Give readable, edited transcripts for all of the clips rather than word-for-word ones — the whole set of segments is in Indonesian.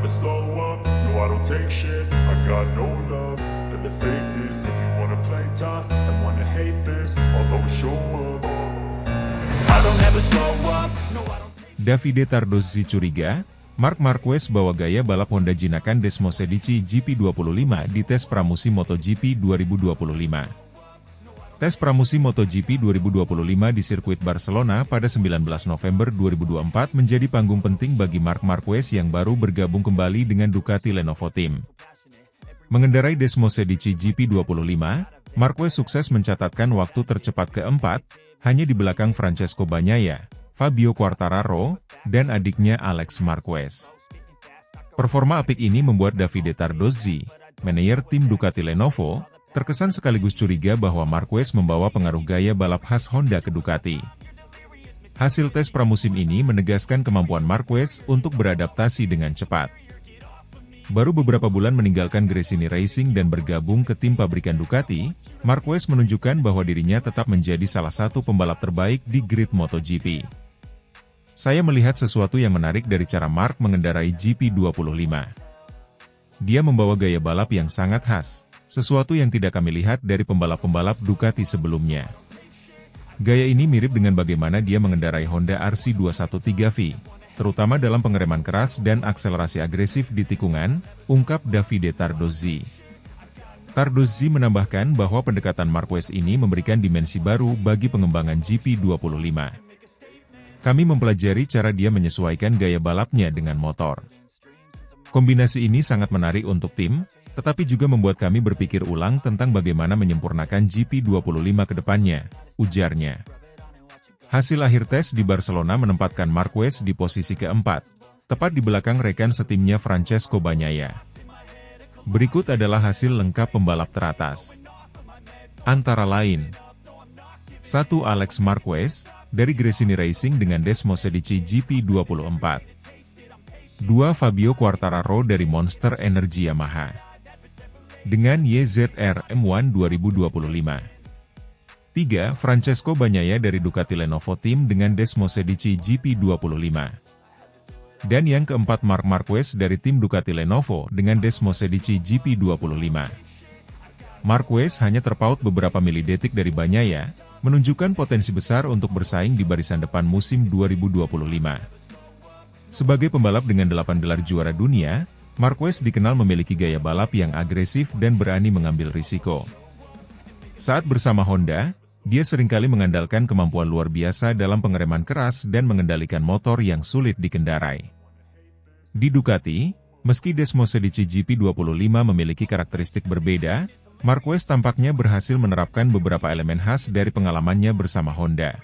slow up, no I don't take shit. I got no love for the fakeness. If you wanna play tough and wanna hate this, I'll always show up. I don't ever slow up, no I don't take. Davide Tardozzi curiga, Marc Marquez bawa gaya balap Honda jinakan Desmosedici GP25 di tes pramusim MotoGP 2025. Tes pramusim MotoGP 2025 di sirkuit Barcelona pada 19 November 2024 menjadi panggung penting bagi Marc Marquez yang baru bergabung kembali dengan Ducati Lenovo Team. Mengendarai Desmosedici GP25, Marquez sukses mencatatkan waktu tercepat keempat, hanya di belakang Francesco Bagnaia, Fabio Quartararo, dan adiknya Alex Marquez. Performa apik ini membuat Davide Tardozzi, manajer tim Ducati Lenovo, terkesan sekaligus curiga bahwa Marquez membawa pengaruh gaya balap khas Honda ke Ducati. Hasil tes pramusim ini menegaskan kemampuan Marquez untuk beradaptasi dengan cepat. Baru beberapa bulan meninggalkan Gresini Racing dan bergabung ke tim pabrikan Ducati, Marquez menunjukkan bahwa dirinya tetap menjadi salah satu pembalap terbaik di grid MotoGP. Saya melihat sesuatu yang menarik dari cara Marc mengendarai GP25. Dia membawa gaya balap yang sangat khas, sesuatu yang tidak kami lihat dari pembalap-pembalap Ducati sebelumnya. Gaya ini mirip dengan bagaimana dia mengendarai Honda RC213V, terutama dalam pengereman keras dan akselerasi agresif di tikungan, ungkap Davide Tardozzi. Tardozzi menambahkan bahwa pendekatan Marquez ini memberikan dimensi baru bagi pengembangan GP25. Kami mempelajari cara dia menyesuaikan gaya balapnya dengan motor. Kombinasi ini sangat menarik untuk tim, tetapi juga membuat kami berpikir ulang tentang bagaimana menyempurnakan GP25 ke depannya, ujarnya. Hasil akhir tes di Barcelona menempatkan Marquez di posisi keempat, tepat di belakang rekan setimnya Francesco Bagnaia. Berikut adalah hasil lengkap pembalap teratas. Antara lain, 1. Alex Marquez, dari Gresini Racing dengan Desmosedici GP24. 2. Fabio Quartararo dari Monster Energy Yamaha dengan YZR M1 2025. 3. Francesco Bagnaia dari Ducati Lenovo Team dengan Desmosedici GP25. Dan yang keempat Marc Marquez dari tim Ducati Lenovo dengan Desmosedici GP25. Marquez hanya terpaut beberapa milidetik dari Bagnaia, menunjukkan potensi besar untuk bersaing di barisan depan musim 2025. Sebagai pembalap dengan 8 gelar juara dunia, Marquez dikenal memiliki gaya balap yang agresif dan berani mengambil risiko. Saat bersama Honda, dia seringkali mengandalkan kemampuan luar biasa dalam pengereman keras dan mengendalikan motor yang sulit dikendarai. Di Ducati, meski Desmosedici GP25 memiliki karakteristik berbeda, Marquez tampaknya berhasil menerapkan beberapa elemen khas dari pengalamannya bersama Honda.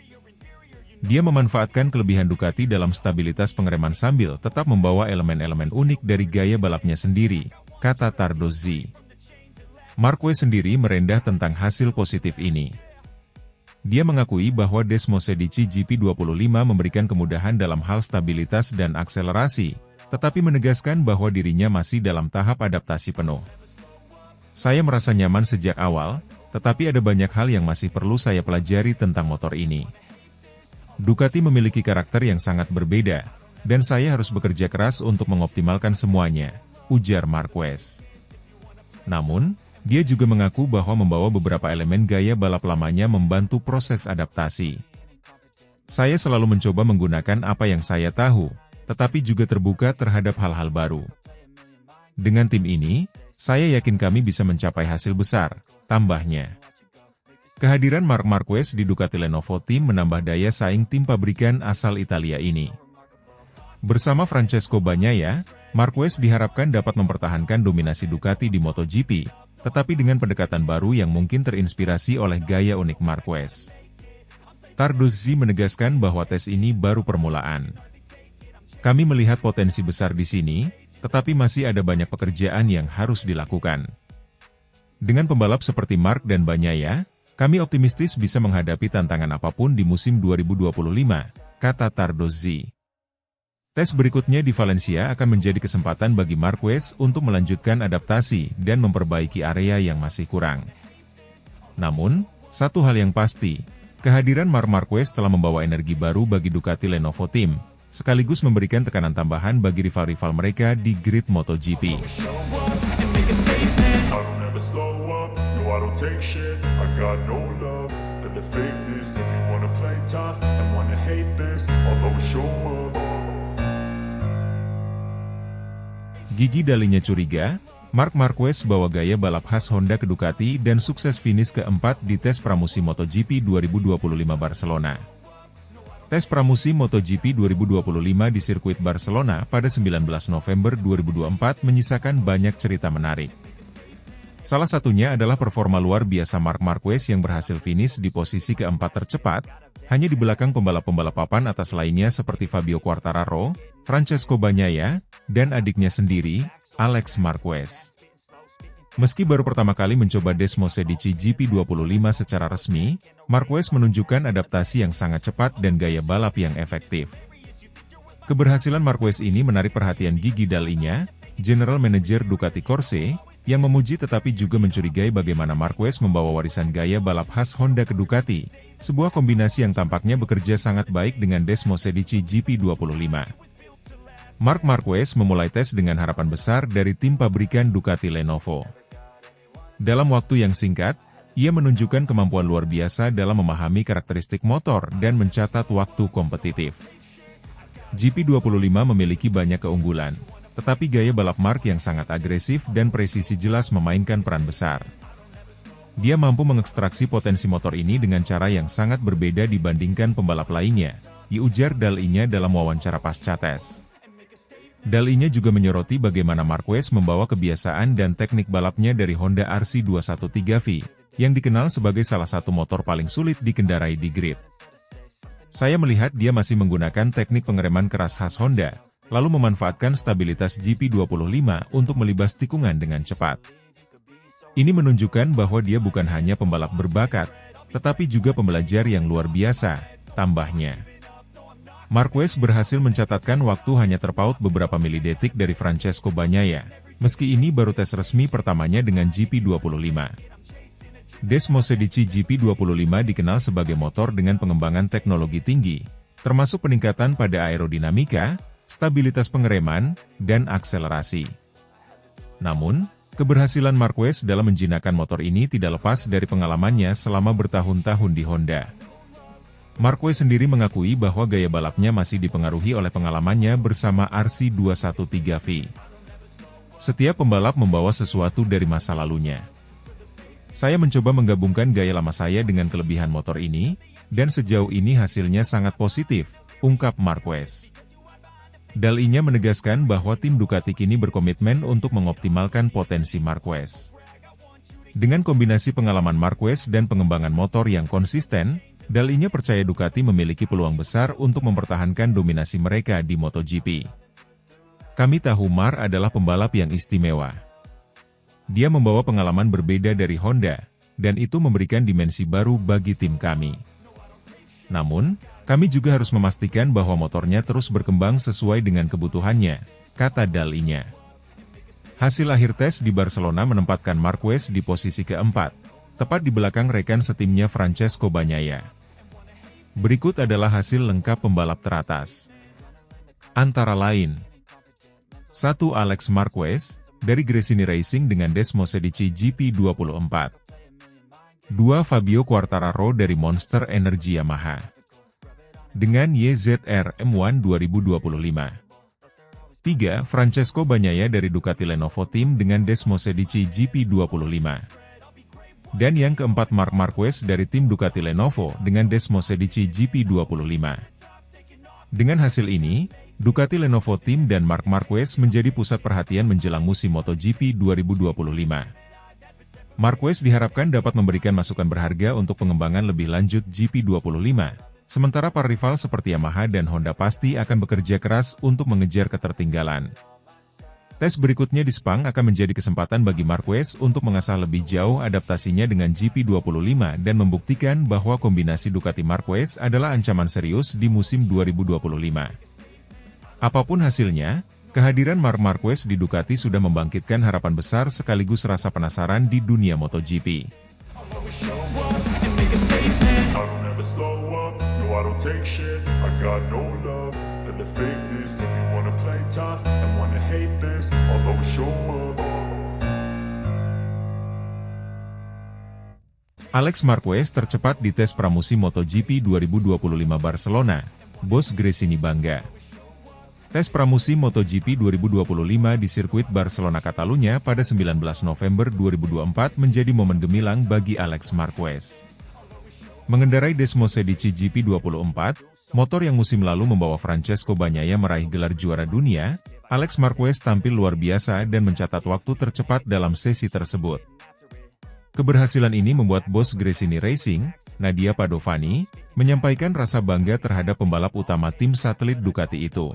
Dia memanfaatkan kelebihan Ducati dalam stabilitas pengereman sambil tetap membawa elemen-elemen unik dari gaya balapnya sendiri, kata Tardozzi. Marquez sendiri merendah tentang hasil positif ini. Dia mengakui bahwa Desmosedici GP25 memberikan kemudahan dalam hal stabilitas dan akselerasi, tetapi menegaskan bahwa dirinya masih dalam tahap adaptasi penuh. Saya merasa nyaman sejak awal, tetapi ada banyak hal yang masih perlu saya pelajari tentang motor ini. Ducati memiliki karakter yang sangat berbeda, dan saya harus bekerja keras untuk mengoptimalkan semuanya, ujar Marquez. Namun, dia juga mengaku bahwa membawa beberapa elemen gaya balap lamanya membantu proses adaptasi. Saya selalu mencoba menggunakan apa yang saya tahu, tetapi juga terbuka terhadap hal-hal baru. Dengan tim ini, saya yakin kami bisa mencapai hasil besar, tambahnya. Kehadiran Marc Marquez di Ducati Lenovo Team menambah daya saing tim pabrikan asal Italia ini. Bersama Francesco Bagnaia, Marquez diharapkan dapat mempertahankan dominasi Ducati di MotoGP, tetapi dengan pendekatan baru yang mungkin terinspirasi oleh gaya unik Marquez. Tardozzi menegaskan bahwa tes ini baru permulaan. Kami melihat potensi besar di sini, tetapi masih ada banyak pekerjaan yang harus dilakukan. Dengan pembalap seperti Marc dan Bagnaia, kami optimistis bisa menghadapi tantangan apapun di musim 2025, kata Tardozzi. Tes berikutnya di Valencia akan menjadi kesempatan bagi Marquez untuk melanjutkan adaptasi dan memperbaiki area yang masih kurang. Namun, satu hal yang pasti, kehadiran Marc Marquez telah membawa energi baru bagi Ducati Lenovo Team, sekaligus memberikan tekanan tambahan bagi rival-rival mereka di grid MotoGP. I don't ever slow up, no I don't take shit. I got no love for the fakeness. If you wanna play tough and wanna hate this, I'll always show up. Gigi Dalinya curiga, Marc Marquez bawa gaya balap khas Honda ke Ducati dan sukses finish keempat di tes pramusim MotoGP 2025 Barcelona. Tes pramusim MotoGP 2025 di sirkuit Barcelona pada 19 November 2024 menyisakan banyak cerita menarik. Salah satunya adalah performa luar biasa Marc Marquez yang berhasil finish di posisi keempat tercepat, hanya di belakang pembalap-pembalap papan atas lainnya seperti Fabio Quartararo, Francesco Bagnaia, dan adiknya sendiri, Alex Marquez. Meski baru pertama kali mencoba Desmosedici GP25 secara resmi, Marquez menunjukkan adaptasi yang sangat cepat dan gaya balap yang efektif. Keberhasilan Marquez ini menarik perhatian Gigi Dalinya, General Manager Ducati Corse, yang memuji tetapi juga mencurigai bagaimana Marquez membawa warisan gaya balap khas Honda ke Ducati, sebuah kombinasi yang tampaknya bekerja sangat baik dengan Desmosedici GP25. Marc Marquez memulai tes dengan harapan besar dari tim pabrikan Ducati Lenovo. Dalam waktu yang singkat, ia menunjukkan kemampuan luar biasa dalam memahami karakteristik motor dan mencatat waktu kompetitif. GP25 memiliki banyak keunggulan, tetapi gaya balap Marc yang sangat agresif dan presisi jelas memainkan peran besar. Dia mampu mengekstraksi potensi motor ini dengan cara yang sangat berbeda dibandingkan pembalap lainnya, diujar Dalinya dalam wawancara pasca tes. Dalinya juga menyoroti bagaimana Marquez membawa kebiasaan dan teknik balapnya dari Honda RC213V, yang dikenal sebagai salah satu motor paling sulit dikendarai di grid. Saya melihat dia masih menggunakan teknik pengereman keras khas Honda, lalu memanfaatkan stabilitas GP25 untuk melibas tikungan dengan cepat. Ini menunjukkan bahwa dia bukan hanya pembalap berbakat, tetapi juga pembelajar yang luar biasa, tambahnya. Marquez berhasil mencatatkan waktu hanya terpaut beberapa milidetik dari Francesco Bagnaia, meski ini baru tes resmi pertamanya dengan GP25. Desmosedici GP25 dikenal sebagai motor dengan pengembangan teknologi tinggi, termasuk peningkatan pada aerodinamika, stabilitas pengereman, dan akselerasi. Namun, keberhasilan Marquez dalam menjinakkan motor ini tidak lepas dari pengalamannya selama bertahun-tahun di Honda. Marquez sendiri mengakui bahwa gaya balapnya masih dipengaruhi oleh pengalamannya bersama RC213V. Setiap pembalap membawa sesuatu dari masa lalunya. Saya mencoba menggabungkan gaya lama saya dengan kelebihan motor ini, dan sejauh ini hasilnya sangat positif, ungkap Marquez. Dalinya menegaskan bahwa tim Ducati kini berkomitmen untuk mengoptimalkan potensi Marquez. Dengan kombinasi pengalaman Marquez dan pengembangan motor yang konsisten, Dalinya percaya Ducati memiliki peluang besar untuk mempertahankan dominasi mereka di MotoGP. Kami tahu Marc adalah pembalap yang istimewa. Dia membawa pengalaman berbeda dari Honda, dan itu memberikan dimensi baru bagi tim kami. Namun, kami juga harus memastikan bahwa motornya terus berkembang sesuai dengan kebutuhannya, kata Dalinya. Hasil akhir tes di Barcelona menempatkan Marquez di posisi keempat, tepat di belakang rekan setimnya Francesco Bagnaia. Berikut adalah hasil lengkap pembalap teratas. Antara lain, 1. Alex Marquez, dari Gresini Racing dengan Desmosedici GP24. 2. Fabio Quartararo dari Monster Energy Yamaha, dengan YZR M1 2025. 3. Francesco Bagnaia dari Ducati Lenovo Team dengan Desmosedici GP25. Dan yang keempat Marc Marquez dari tim Ducati Lenovo dengan Desmosedici GP25. Dengan hasil ini, Ducati Lenovo Team dan Marc Marquez menjadi pusat perhatian menjelang musim MotoGP 2025. Marquez diharapkan dapat memberikan masukan berharga untuk pengembangan lebih lanjut GP25, sementara para rival seperti Yamaha dan Honda pasti akan bekerja keras untuk mengejar ketertinggalan. Tes berikutnya di Sepang akan menjadi kesempatan bagi Marquez untuk mengasah lebih jauh adaptasinya dengan GP25 dan membuktikan bahwa kombinasi Ducati Marquez adalah ancaman serius di musim 2025. Apapun hasilnya, kehadiran Marc Marquez di Ducati sudah membangkitkan harapan besar sekaligus rasa penasaran di dunia MotoGP. I don't ever slow up, no I don't take shit. I got no love for the fakeness. If you wanna play tough and wanna hate this, I'll always show up. Alex Marquez tercepat di tes pramusim MotoGP 2025 Barcelona, Bos Gresini bangga. Tes pramusim MotoGP 2025 di sirkuit Barcelona Catalunya pada 19 November 2024 menjadi momen gemilang bagi Alex Marquez. Mengendarai Desmosedici GP24, motor yang musim lalu membawa Francesco Bagnaia meraih gelar juara dunia, Alex Marquez tampil luar biasa dan mencatat waktu tercepat dalam sesi tersebut. Keberhasilan ini membuat bos Gresini Racing, Nadia Padovani, menyampaikan rasa bangga terhadap pembalap utama tim satelit Ducati itu.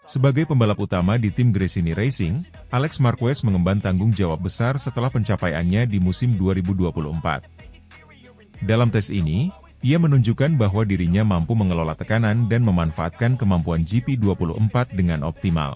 Sebagai pembalap utama di tim Gresini Racing, Alex Marquez mengemban tanggung jawab besar setelah pencapaiannya di musim 2024. Dalam tes ini, ia menunjukkan bahwa dirinya mampu mengelola tekanan dan memanfaatkan kemampuan GP24 dengan optimal.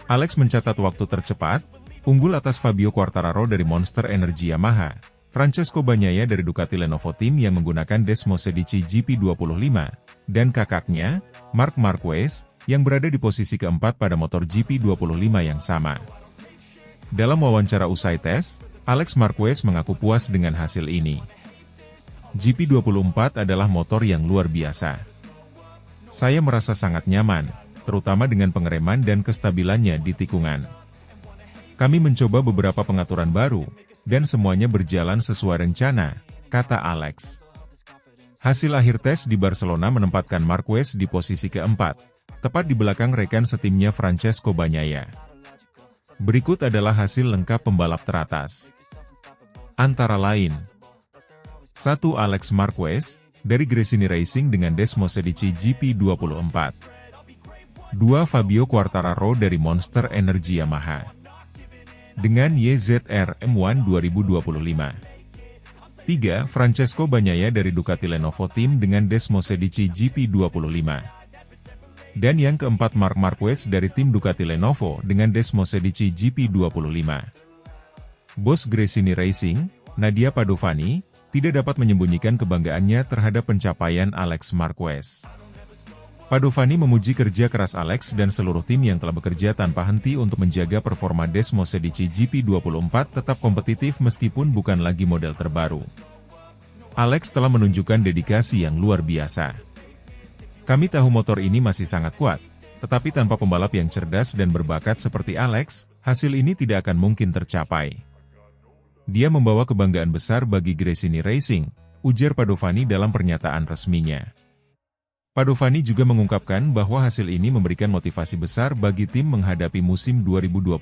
Alex mencatat waktu tercepat, unggul atas Fabio Quartararo dari Monster Energy Yamaha, Francesco Bagnaia dari Ducati Lenovo Team yang menggunakan Desmosedici GP25, dan kakaknya, Marc Marquez, yang berada di posisi keempat pada motor GP25 yang sama. Dalam wawancara usai tes, Alex Marquez mengaku puas dengan hasil ini. GP24 adalah motor yang luar biasa. Saya merasa sangat nyaman, terutama dengan pengereman dan kestabilannya di tikungan. Kami mencoba beberapa pengaturan baru, dan semuanya berjalan sesuai rencana, kata Alex. Hasil akhir tes di Barcelona menempatkan Marquez di posisi keempat, tepat di belakang rekan setimnya Francesco Bagnaia. Berikut adalah hasil lengkap pembalap teratas. Antara lain, 1. Alex Marquez, dari Gresini Racing dengan Desmosedici GP24. 2. Fabio Quartararo dari Monster Energy Yamaha dengan YZR M1 2025. 3. Francesco Bagnaia dari Ducati Lenovo Team dengan Desmosedici GP25. Dan yang keempat Marc Marquez dari tim Ducati Lenovo dengan Desmosedici GP25. Bos Gresini Racing, Nadia Padovani, tidak dapat menyembunyikan kebanggaannya terhadap pencapaian Alex Marquez. Padovani memuji kerja keras Alex dan seluruh tim yang telah bekerja tanpa henti untuk menjaga performa Desmosedici GP24 tetap kompetitif meskipun bukan lagi model terbaru. Alex telah menunjukkan dedikasi yang luar biasa. Kami tahu motor ini masih sangat kuat, tetapi tanpa pembalap yang cerdas dan berbakat seperti Alex, hasil ini tidak akan mungkin tercapai. Dia membawa kebanggaan besar bagi Gresini Racing, ujar Padovani dalam pernyataan resminya. Padovani juga mengungkapkan bahwa hasil ini memberikan motivasi besar bagi tim menghadapi musim 2025.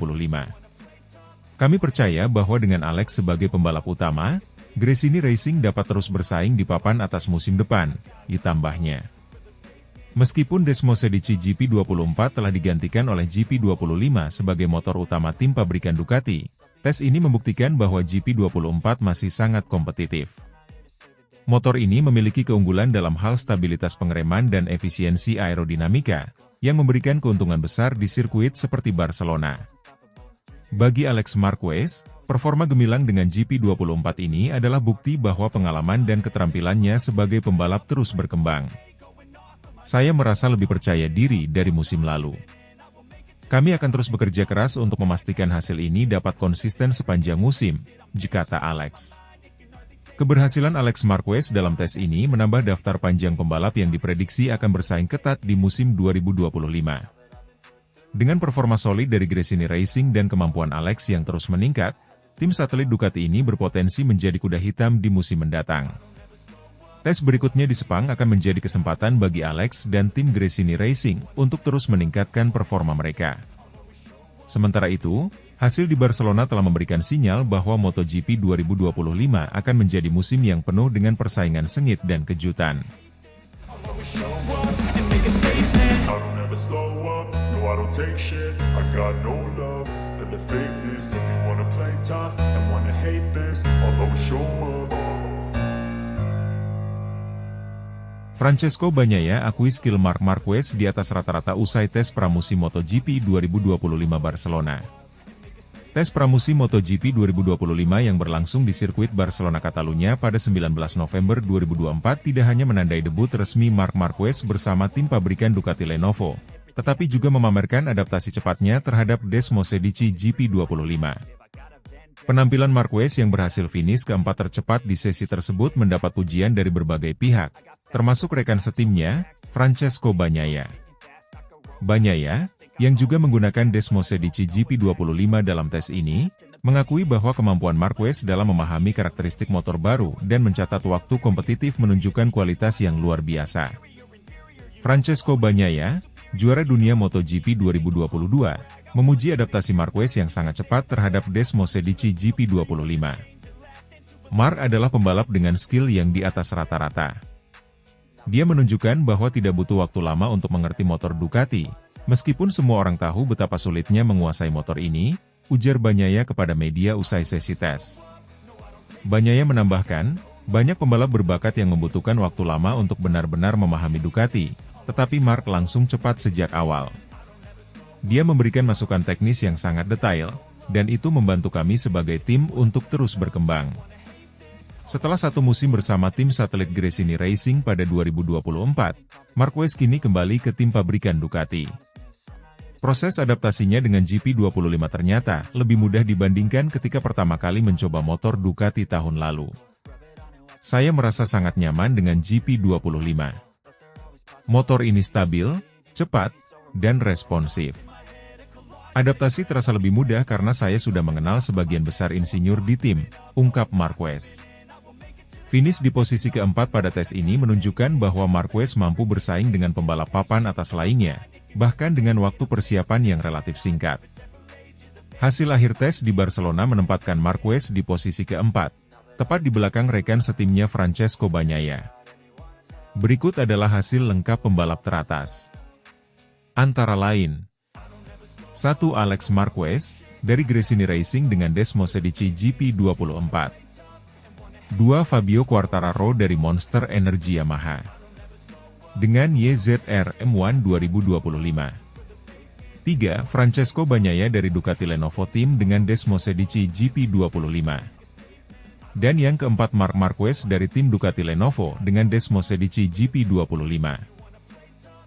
Kami percaya bahwa dengan Alex sebagai pembalap utama, Gresini Racing dapat terus bersaing di papan atas musim depan, ditambahnya. Meskipun Desmosedici GP24 telah digantikan oleh GP25 sebagai motor utama tim pabrikan Ducati, tes ini membuktikan bahwa GP24 masih sangat kompetitif. Motor ini memiliki keunggulan dalam hal stabilitas pengereman dan efisiensi aerodinamika, yang memberikan keuntungan besar di sirkuit seperti Barcelona. Bagi Alex Marquez, performa gemilang dengan GP24 ini adalah bukti bahwa pengalaman dan keterampilannya sebagai pembalap terus berkembang. Saya merasa lebih percaya diri dari musim lalu. Kami akan terus bekerja keras untuk memastikan hasil ini dapat konsisten sepanjang musim, kata Alex. Keberhasilan Alex Marquez dalam tes ini menambah daftar panjang pembalap yang diprediksi akan bersaing ketat di musim 2025. Dengan performa solid dari Gresini Racing dan kemampuan Alex yang terus meningkat, tim satelit Ducati ini berpotensi menjadi kuda hitam di musim mendatang. Tes berikutnya di Sepang akan menjadi kesempatan bagi Alex dan tim Gresini Racing untuk terus meningkatkan performa mereka. Sementara itu, hasil di Barcelona telah memberikan sinyal bahwa MotoGP 2025 akan menjadi musim yang penuh dengan persaingan sengit dan kejutan. Francesco Bagnaia akui skill Marc Marquez di atas rata-rata usai tes pramusim MotoGP 2025 Barcelona. Tes pramusim MotoGP 2025 yang berlangsung di sirkuit Barcelona Catalunya pada 19 November 2024 tidak hanya menandai debut resmi Marc Marquez bersama tim pabrikan Ducati Lenovo, tetapi juga memamerkan adaptasi cepatnya terhadap Desmosedici GP25. Penampilan Marquez yang berhasil finish keempat tercepat di sesi tersebut mendapat pujian dari berbagai pihak, termasuk rekan setimnya, Francesco Bagnaia. Bagnaia, yang juga menggunakan Desmosedici GP25 dalam tes ini, mengakui bahwa kemampuan Marquez dalam memahami karakteristik motor baru dan mencatat waktu kompetitif menunjukkan kualitas yang luar biasa. Francesco Bagnaia, juara dunia MotoGP 2022, memuji adaptasi Marquez yang sangat cepat terhadap Desmosedici GP25. Marc adalah pembalap dengan skill yang di atas rata-rata. Dia menunjukkan bahwa tidak butuh waktu lama untuk mengerti motor Ducati, meskipun semua orang tahu betapa sulitnya menguasai motor ini, ujar Bagnaia kepada media usai sesi tes. Bagnaia menambahkan, banyak pembalap berbakat yang membutuhkan waktu lama untuk benar-benar memahami Ducati, tetapi Marc langsung cepat sejak awal. Dia memberikan masukan teknis yang sangat detail, dan itu membantu kami sebagai tim untuk terus berkembang. Setelah satu musim bersama tim satelit Gresini Racing pada 2024, Marquez kini kembali ke tim pabrikan Ducati. Proses adaptasinya dengan GP25 ternyata lebih mudah dibandingkan ketika pertama kali mencoba motor Ducati tahun lalu. Saya merasa sangat nyaman dengan GP25. Motor ini stabil, cepat, dan responsif. Adaptasi terasa lebih mudah karena saya sudah mengenal sebagian besar insinyur di tim, ungkap Marquez. Finish di posisi keempat pada tes ini menunjukkan bahwa Marquez mampu bersaing dengan pembalap papan atas lainnya, bahkan dengan waktu persiapan yang relatif singkat. Hasil akhir tes di Barcelona menempatkan Marquez di posisi keempat, tepat di belakang rekan setimnya Francesco Bagnaia. Berikut adalah hasil lengkap pembalap teratas. Antara lain, 1. Alex Marquez, dari Gresini Racing dengan Desmosedici GP24. 2. Fabio Quartararo dari Monster Energy Yamaha dengan YZR M1 2025. 3. Francesco Bagnaia dari Ducati Lenovo Team dengan Desmosedici GP25. Dan yang keempat Marc Marquez dari tim Ducati Lenovo dengan Desmosedici GP25.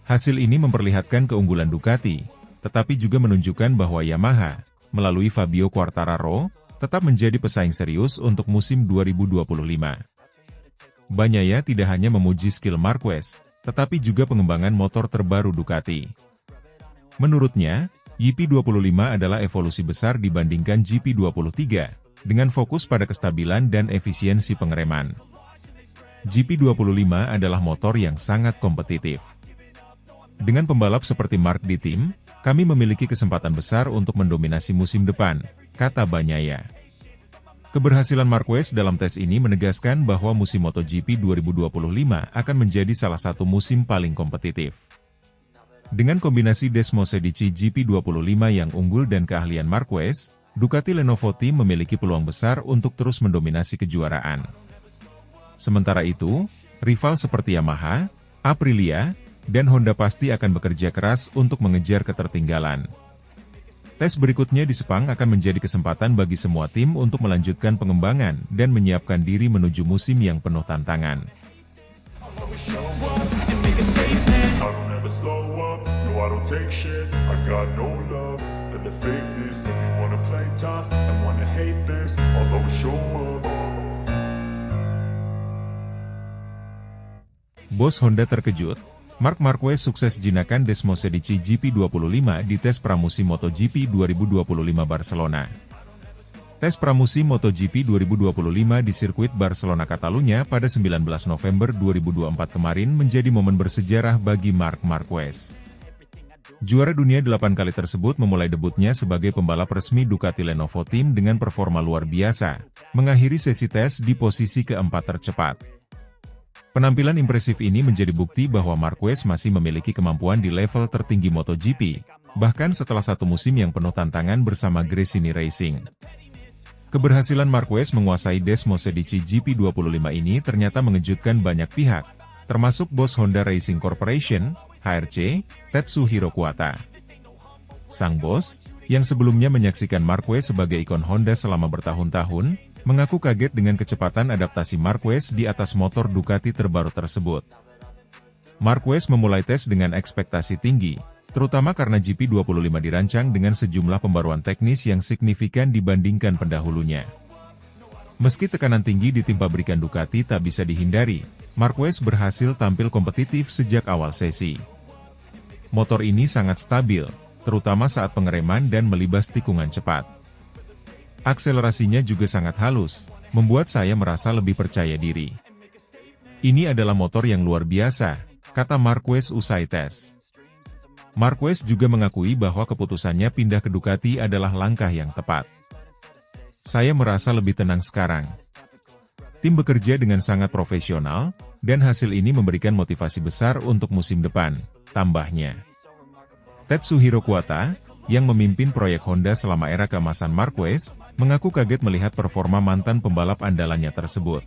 Hasil ini memperlihatkan keunggulan Ducati, tetapi juga menunjukkan bahwa Yamaha, melalui Fabio Quartararo, tetap menjadi pesaing serius untuk musim 2025. Bagnaia tidak hanya memuji skill Marquez, tetapi juga pengembangan motor terbaru Ducati. Menurutnya, GP25 adalah evolusi besar dibandingkan GP23, dengan fokus pada kestabilan dan efisiensi pengereman. GP25 adalah motor yang sangat kompetitif. Dengan pembalap seperti Marc di tim, kami memiliki kesempatan besar untuk mendominasi musim depan, kata Bagnaia. Keberhasilan Marquez dalam tes ini menegaskan bahwa musim MotoGP 2025 akan menjadi salah satu musim paling kompetitif. Dengan kombinasi Desmosedici GP25 yang unggul dan keahlian Marquez, Ducati Lenovo Team memiliki peluang besar untuk terus mendominasi kejuaraan. Sementara itu, rival seperti Yamaha, Aprilia, dan Honda pasti akan bekerja keras untuk mengejar ketertinggalan. Tes berikutnya di Sepang akan menjadi kesempatan bagi semua tim untuk melanjutkan pengembangan dan menyiapkan diri menuju musim yang penuh tantangan. Bos Honda terkejut. Marc Marquez sukses jinakan Desmosedici GP25 di tes pramusim MotoGP 2025 Barcelona. Tes pramusim MotoGP 2025 di sirkuit Barcelona Catalunya pada 19 November 2024 kemarin menjadi momen bersejarah bagi Marc Marquez. Juara dunia 8 kali tersebut memulai debutnya sebagai pembalap resmi Ducati Lenovo Team dengan performa luar biasa, mengakhiri sesi tes di posisi keempat tercepat. Penampilan impresif ini menjadi bukti bahwa Marquez masih memiliki kemampuan di level tertinggi MotoGP, bahkan setelah satu musim yang penuh tantangan bersama Gresini Racing. Keberhasilan Marquez menguasai Desmosedici GP25 ini ternyata mengejutkan banyak pihak, termasuk bos Honda Racing Corporation, HRC, Tetsuhiro Kuwata. Sang bos, yang sebelumnya menyaksikan Marquez sebagai ikon Honda selama bertahun-tahun, mengaku kaget dengan kecepatan adaptasi Marquez di atas motor Ducati terbaru tersebut. Marquez memulai tes dengan ekspektasi tinggi, terutama karena GP25 dirancang dengan sejumlah pembaruan teknis yang signifikan dibandingkan pendahulunya. Meski tekanan tinggi di tim pabrikan Ducati tak bisa dihindari, Marquez berhasil tampil kompetitif sejak awal sesi. Motor ini sangat stabil, terutama saat pengereman dan melibas tikungan cepat. Akselerasinya juga sangat halus, membuat saya merasa lebih percaya diri. Ini adalah motor yang luar biasa, kata Marquez usai tes. Marquez juga mengakui bahwa keputusannya pindah ke Ducati adalah langkah yang tepat. Saya merasa lebih tenang sekarang. Tim bekerja dengan sangat profesional, dan hasil ini memberikan motivasi besar untuk musim depan, tambahnya. Tetsuhiro Kuwata, yang memimpin proyek Honda selama era keemasan Marquez, mengaku kaget melihat performa mantan pembalap andalannya tersebut.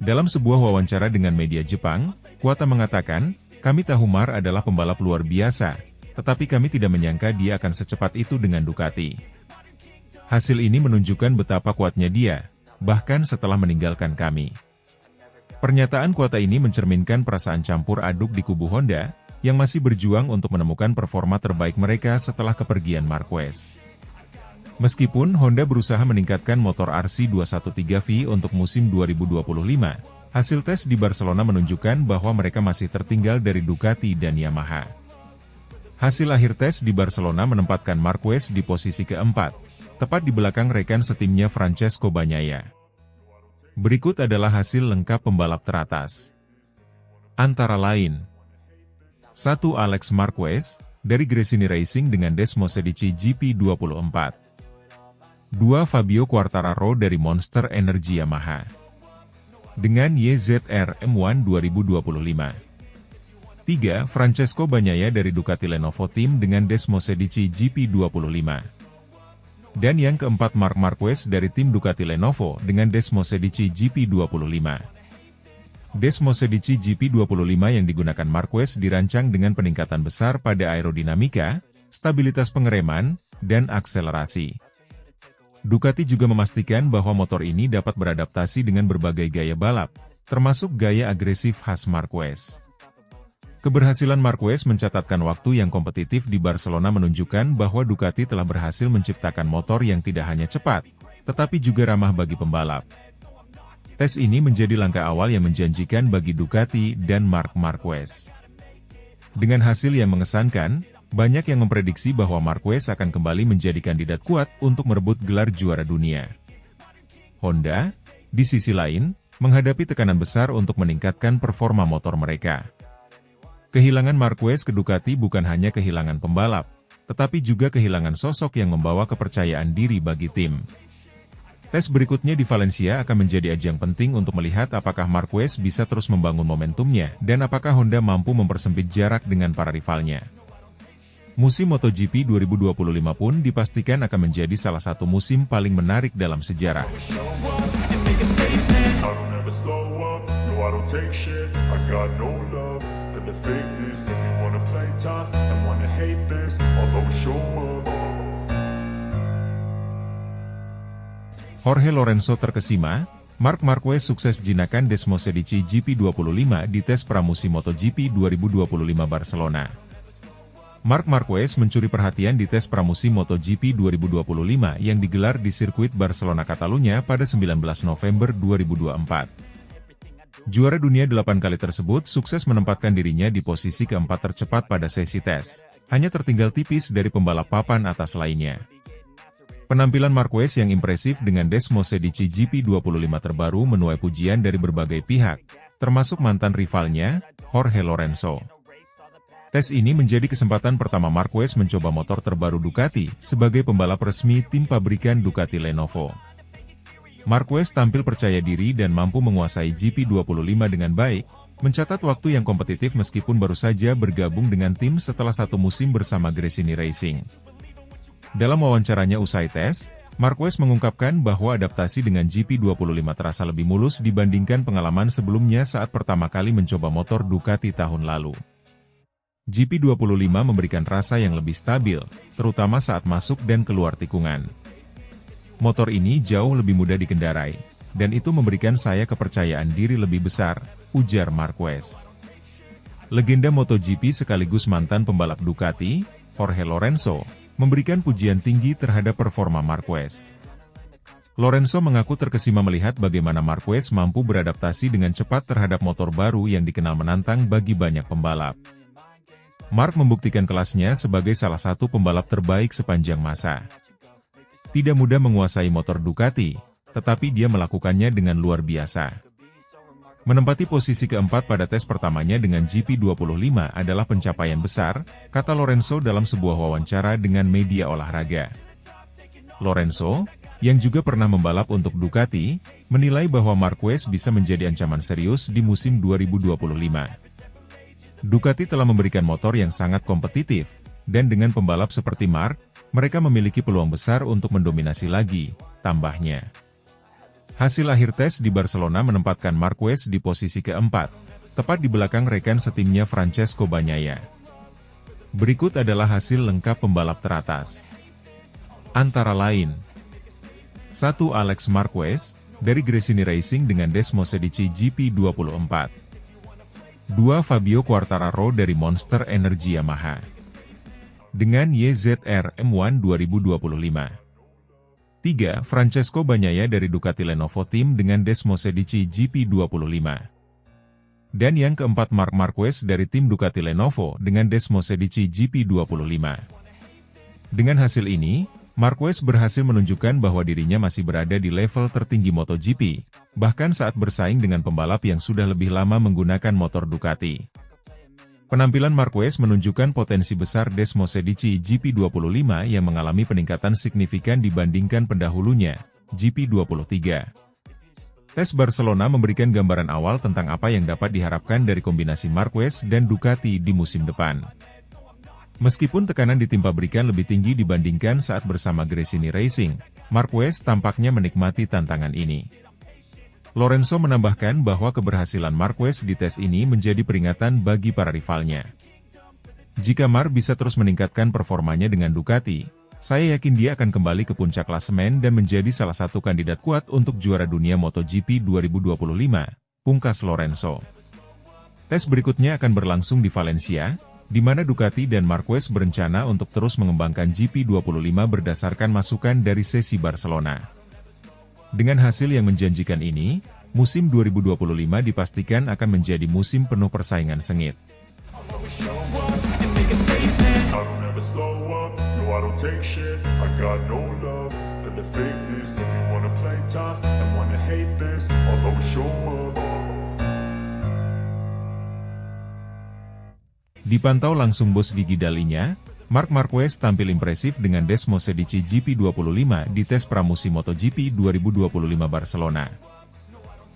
Dalam sebuah wawancara dengan media Jepang, Kuwata mengatakan, "Kami tahu Mar adalah pembalap luar biasa, tetapi kami tidak menyangka dia akan secepat itu dengan Ducati. Hasil ini menunjukkan betapa kuatnya dia, bahkan setelah meninggalkan kami." Pernyataan Kuwata ini mencerminkan perasaan campur aduk di kubu Honda, yang masih berjuang untuk menemukan performa terbaik mereka setelah kepergian Marquez. Meskipun Honda berusaha meningkatkan motor RC213V untuk musim 2025, hasil tes di Barcelona menunjukkan bahwa mereka masih tertinggal dari Ducati dan Yamaha. Hasil akhir tes di Barcelona menempatkan Marquez di posisi keempat, tepat di belakang rekan setimnya Francesco Bagnaia. Berikut adalah hasil lengkap pembalap teratas. Antara lain, 1. Alex Marquez, dari Gresini Racing dengan Desmosedici GP24. 2. Fabio Quartararo dari Monster Energy Yamaha, dengan YZR M1 2025. 3. Francesco Bagnaia dari Ducati Lenovo Team dengan Desmosedici GP25. Dan yang keempat Marc Marquez dari tim Ducati Lenovo dengan Desmosedici GP25. Desmosedici GP25 yang digunakan Marquez dirancang dengan peningkatan besar pada aerodinamika, stabilitas pengereman, dan akselerasi. Ducati juga memastikan bahwa motor ini dapat beradaptasi dengan berbagai gaya balap, termasuk gaya agresif khas Marquez. Keberhasilan Marquez mencatatkan waktu yang kompetitif di Barcelona menunjukkan bahwa Ducati telah berhasil menciptakan motor yang tidak hanya cepat, tetapi juga ramah bagi pembalap. Tes ini menjadi langkah awal yang menjanjikan bagi Ducati dan Marc Marquez. Dengan hasil yang mengesankan, banyak yang memprediksi bahwa Marquez akan kembali menjadi kandidat kuat untuk merebut gelar juara dunia. Honda, di sisi lain, menghadapi tekanan besar untuk meningkatkan performa motor mereka. Kehilangan Marquez ke Ducati bukan hanya kehilangan pembalap, tetapi juga kehilangan sosok yang membawa kepercayaan diri bagi tim. Tes berikutnya di Valencia akan menjadi ajang penting untuk melihat apakah Marquez bisa terus membangun momentumnya dan apakah Honda mampu mempersempit jarak dengan para rivalnya. Musim MotoGP 2025 pun dipastikan akan menjadi salah satu musim paling menarik dalam sejarah. Jorge Lorenzo terkesima, Marc Marquez sukses jinakan Desmosedici GP25 di tes pramusim MotoGP 2025 Barcelona. Marc Marquez mencuri perhatian di tes pramusim MotoGP 2025 yang digelar di sirkuit Barcelona Catalunya pada 19 November 2024. Juara dunia 8 kali tersebut sukses menempatkan dirinya di posisi keempat tercepat pada sesi tes, hanya tertinggal tipis dari pembalap papan atas lainnya. Penampilan Marquez yang impresif dengan Desmosedici GP25 terbaru menuai pujian dari berbagai pihak, termasuk mantan rivalnya, Jorge Lorenzo. Tes ini menjadi kesempatan pertama Marquez mencoba motor terbaru Ducati sebagai pembalap resmi tim pabrikan Ducati Lenovo. Marquez tampil percaya diri dan mampu menguasai GP25 dengan baik, mencatat waktu yang kompetitif meskipun baru saja bergabung dengan tim setelah satu musim bersama Gresini Racing. Dalam wawancaranya usai tes, Marquez mengungkapkan bahwa adaptasi dengan GP25 terasa lebih mulus dibandingkan pengalaman sebelumnya saat pertama kali mencoba motor Ducati tahun lalu. GP25 memberikan rasa yang lebih stabil, terutama saat masuk dan keluar tikungan. Motor ini jauh lebih mudah dikendarai, dan itu memberikan saya kepercayaan diri lebih besar, ujar Marquez. Legenda MotoGP sekaligus mantan pembalap Ducati, Jorge Lorenzo, memberikan pujian tinggi terhadap performa Marquez. Lorenzo mengaku terkesima melihat bagaimana Marquez mampu beradaptasi dengan cepat terhadap motor baru yang dikenal menantang bagi banyak pembalap. Mark membuktikan kelasnya sebagai salah satu pembalap terbaik sepanjang masa. Tidak mudah menguasai motor Ducati, tetapi dia melakukannya dengan luar biasa. Menempati posisi keempat pada tes pertamanya dengan GP25 adalah pencapaian besar, kata Lorenzo dalam sebuah wawancara dengan media olahraga. Lorenzo, yang juga pernah membalap untuk Ducati, menilai bahwa Marquez bisa menjadi ancaman serius di musim 2025. Ducati telah memberikan motor yang sangat kompetitif, dan dengan pembalap seperti Mark, mereka memiliki peluang besar untuk mendominasi lagi, tambahnya. Hasil akhir tes di Barcelona menempatkan Marquez di posisi keempat, tepat di belakang rekan setimnya Francesco Bagnaia. Berikut adalah hasil lengkap pembalap teratas. Antara lain, 1. Alex Marquez, dari Gresini Racing dengan Desmosedici GP24. 2. Fabio Quartararo dari Monster Energy Yamaha dengan YZR M1 2025. 3. Francesco Bagnaia dari Ducati Lenovo Team dengan Desmosedici GP25. Dan yang keempat Marc Marquez dari tim Ducati Lenovo dengan Desmosedici GP25. Dengan hasil ini, Marquez berhasil menunjukkan bahwa dirinya masih berada di level tertinggi MotoGP, bahkan saat bersaing dengan pembalap yang sudah lebih lama menggunakan motor Ducati. Penampilan Marquez menunjukkan potensi besar Desmosedici GP25 yang mengalami peningkatan signifikan dibandingkan pendahulunya, GP23. Tes Barcelona memberikan gambaran awal tentang apa yang dapat diharapkan dari kombinasi Marquez dan Ducati di musim depan. Meskipun tekanan ditimpa berikan lebih tinggi dibandingkan saat bersama Gresini Racing, Marquez tampaknya menikmati tantangan ini. Lorenzo menambahkan bahwa keberhasilan Marquez di tes ini menjadi peringatan bagi para rivalnya. Jika Mark bisa terus meningkatkan performanya dengan Ducati, saya yakin dia akan kembali ke puncak klasemen dan menjadi salah satu kandidat kuat untuk juara dunia MotoGP 2025, pungkas Lorenzo. Tes berikutnya akan berlangsung di Valencia, di mana Ducati dan Marquez berencana untuk terus mengembangkan GP25 berdasarkan masukan dari sesi Barcelona. Dengan hasil yang menjanjikan ini, musim 2025 dipastikan akan menjadi musim penuh persaingan sengit. Dipantau langsung bos gigi dalinya, Marc Marquez tampil impresif dengan Desmosedici GP25 di tes pramusim MotoGP 2025 Barcelona.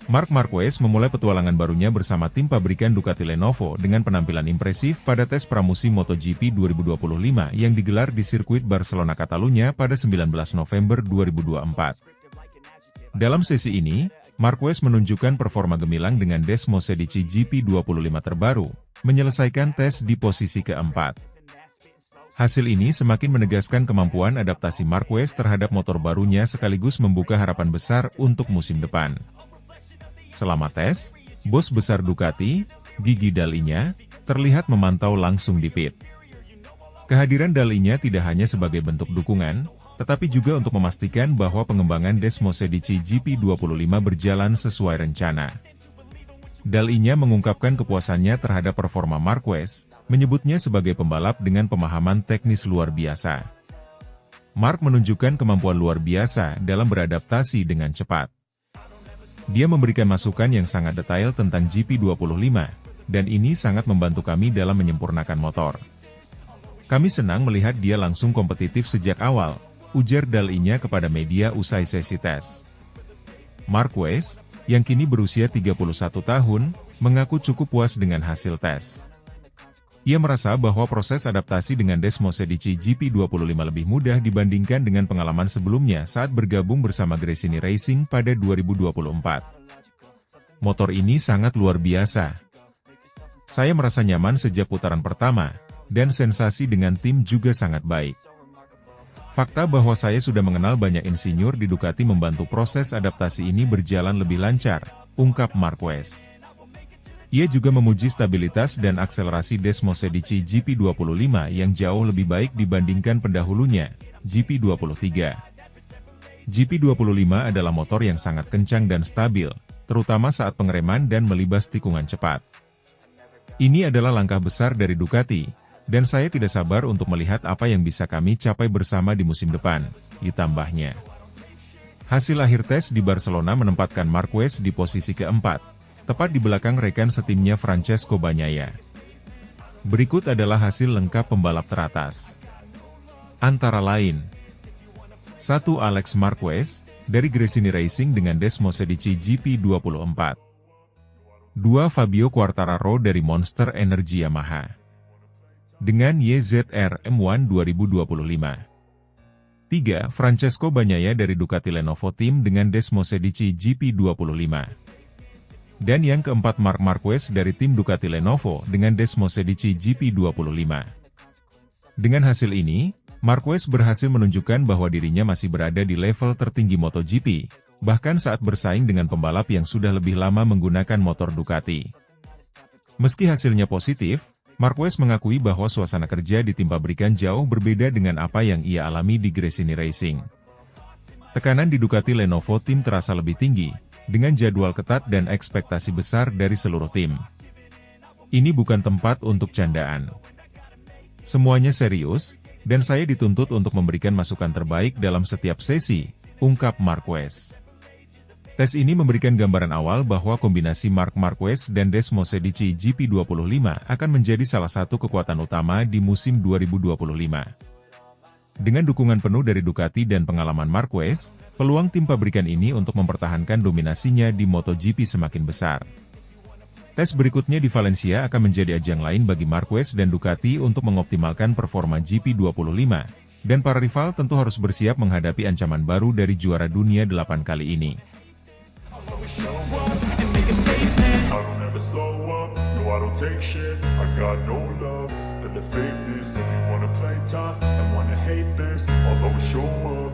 Marc Marquez memulai petualangan barunya bersama tim pabrikan Ducati Lenovo dengan penampilan impresif pada tes pramusim MotoGP 2025 yang digelar di sirkuit Barcelona Catalunya pada 19 November 2024. Dalam sesi ini, Marquez menunjukkan performa gemilang dengan Desmosedici GP25 terbaru, menyelesaikan tes di posisi keempat. Hasil ini semakin menegaskan kemampuan adaptasi Marquez terhadap motor barunya sekaligus membuka harapan besar untuk musim depan. Selama tes, bos besar Ducati, Gigi Dalinya, terlihat memantau langsung di pit. Kehadiran Dalinya tidak hanya sebagai bentuk dukungan, tetapi juga untuk memastikan bahwa pengembangan Desmosedici GP25 berjalan sesuai rencana. Dalinya mengungkapkan kepuasannya terhadap performa Marquez, menyebutnya sebagai pembalap dengan pemahaman teknis luar biasa. Mark menunjukkan kemampuan luar biasa dalam beradaptasi dengan cepat. Dia memberikan masukan yang sangat detail tentang GP25, dan ini sangat membantu kami dalam menyempurnakan motor. Kami senang melihat dia langsung kompetitif sejak awal, ujar Dalinya kepada media usai sesi tes. Marquez, yang kini berusia 31 tahun, mengaku cukup puas dengan hasil tes. Ia merasa bahwa proses adaptasi dengan Desmosedici GP25 lebih mudah dibandingkan dengan pengalaman sebelumnya saat bergabung bersama Gresini Racing pada 2024. Motor ini sangat luar biasa. Saya merasa nyaman sejak putaran pertama, dan sensasi dengan tim juga sangat baik. Fakta bahwa saya sudah mengenal banyak insinyur di Ducati membantu proses adaptasi ini berjalan lebih lancar, ungkap Marquez. Ia juga memuji stabilitas dan akselerasi Desmosedici GP25 yang jauh lebih baik dibandingkan pendahulunya, GP23. GP25 adalah motor yang sangat kencang dan stabil, terutama saat pengereman dan melibas tikungan cepat. Ini adalah langkah besar dari Ducati, dan saya tidak sabar untuk melihat apa yang bisa kami capai bersama di musim depan, ditambahnya. Hasil akhir tes di Barcelona menempatkan Marquez di posisi keempat, tepat di belakang rekan setimnya Francesco Bagnaia. Berikut adalah hasil lengkap pembalap teratas. Antara lain, 1. Alex Marquez, dari Gresini Racing dengan Desmosedici GP24. 2. Fabio Quartararo dari Monster Energy Yamaha dengan YZR M1 2025. 3. Francesco Bagnaia dari Ducati Lenovo Team dengan Desmosedici GP25. Dan yang keempat Marc Marquez dari tim Ducati Lenovo dengan Desmosedici GP25. Dengan hasil ini, Marquez berhasil menunjukkan bahwa dirinya masih berada di level tertinggi MotoGP, bahkan saat bersaing dengan pembalap yang sudah lebih lama menggunakan motor Ducati. Meski hasilnya positif, Marquez mengakui bahwa suasana kerja di tim pabrikan jauh berbeda dengan apa yang ia alami di Gresini Racing. Tekanan di Ducati Lenovo Team terasa lebih tinggi, dengan jadwal ketat dan ekspektasi besar dari seluruh tim. Ini bukan tempat untuk candaan. Semuanya serius, dan saya dituntut untuk memberikan masukan terbaik dalam setiap sesi, ungkap Marquez. Tes ini memberikan gambaran awal bahwa kombinasi Marc Marquez dan Desmosedici GP25 akan menjadi salah satu kekuatan utama di musim 2025. Dengan dukungan penuh dari Ducati dan pengalaman Marquez, peluang tim pabrikan ini untuk mempertahankan dominasinya di MotoGP semakin besar. Tes berikutnya di Valencia akan menjadi ajang lain bagi Marquez dan Ducati untuk mengoptimalkan performa GP25, dan para rival tentu harus bersiap menghadapi ancaman baru dari juara dunia 8 kali ini. I don't ever slow up, no I don't take shit. I got no love for the fakeness. If you wanna play tough and wanna hate this, I'll always show up.